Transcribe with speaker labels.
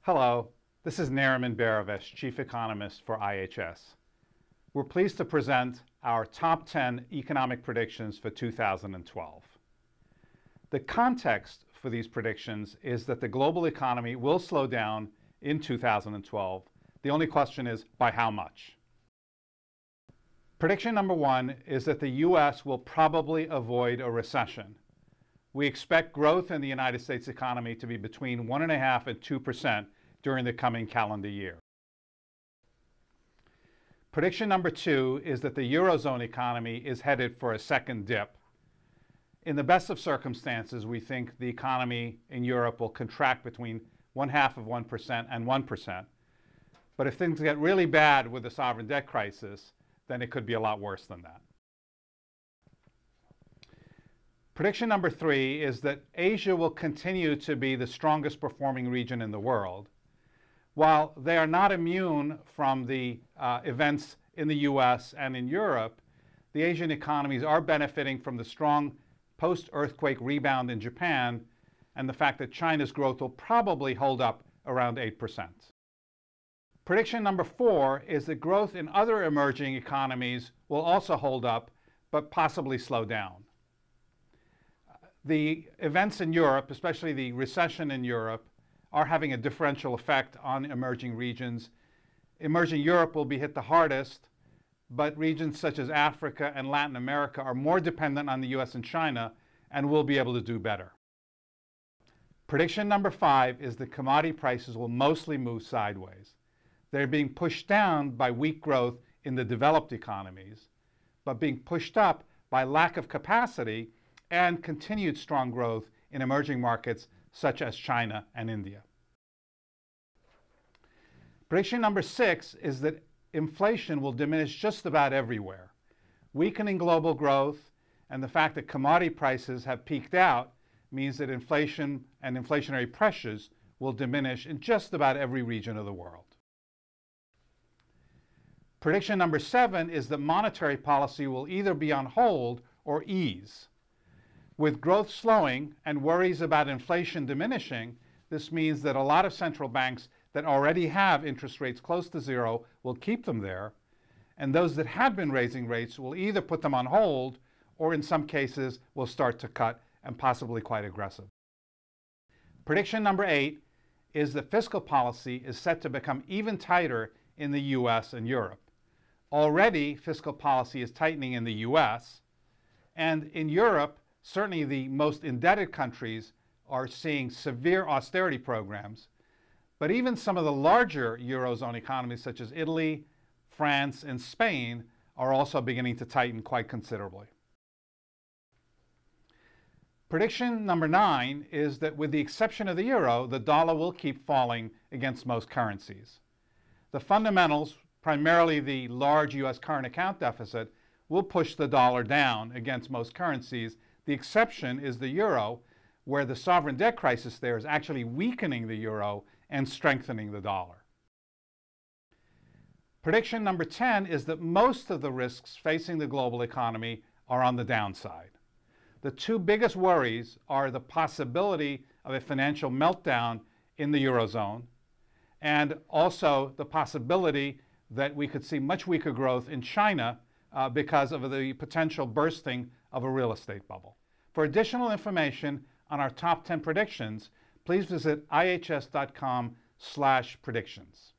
Speaker 1: Hello, this is Nariman Baravesh, Chief Economist for IHS. We're pleased to present our top 10 economic predictions for 2012. The context for these predictions is that the global economy will slow down in 2012. The only question is, by how much? Prediction number one is that the U.S. will probably avoid a recession. We expect growth in the United States economy to be between 1.5% and 2% during the coming calendar year. Prediction number two is that the Eurozone economy is headed for a second dip. In the best of circumstances, we think the economy in Europe will contract between 0.5% and 1%. But if things get really bad with the sovereign debt crisis, then it could be a lot worse than that. Prediction number three is that Asia will continue to be the strongest performing region in the world. While they are not immune from the events in the US and in Europe, the Asian economies are benefiting from the strong post-earthquake rebound in Japan and the fact that China's growth will probably hold up around 8%. Prediction number four is that growth in other emerging economies will also hold up, but possibly slow down. The events in Europe, especially the recession in Europe, are having a differential effect on emerging regions. Emerging Europe will be hit the hardest, but regions such as Africa and Latin America are more dependent on the US and China and will be able to do better. Prediction number five is that commodity prices will mostly move sideways. They're being pushed down by weak growth in the developed economies, but being pushed up by lack of capacity and continued strong growth in emerging markets such as China and India. Prediction number six is that inflation will diminish just about everywhere. Weakening global growth and the fact that commodity prices have peaked out means that inflation and inflationary pressures will diminish in just about every region of the world. Prediction number seven is that monetary policy will either be on hold or ease. With growth slowing and worries about inflation diminishing, this means that a lot of central banks that already have interest rates close to zero will keep them there, and those that have been raising rates will either put them on hold or in some cases will start to cut, and possibly quite aggressive. Prediction number eight is that fiscal policy is set to become even tighter in the US and Europe. Already, fiscal policy is tightening in the US, and in Europe, certainly the most indebted countries are seeing severe austerity programs, but even some of the larger Eurozone economies such as Italy, France, and Spain are also beginning to tighten quite considerably. Prediction number nine is that with the exception of the euro, the dollar will keep falling against most currencies. The fundamentals, primarily the large US current account deficit, will push the dollar down against most currencies. The exception is the euro, where the sovereign debt crisis there is actually weakening the euro and strengthening the dollar. Prediction number 10 is that most of the risks facing the global economy are on the downside. The two biggest worries are the possibility of a financial meltdown in the Eurozone and also the possibility that we could see much weaker growth in China because of the potential bursting of a real estate bubble. For additional information on our top 10 predictions, please visit ihs.com/predictions.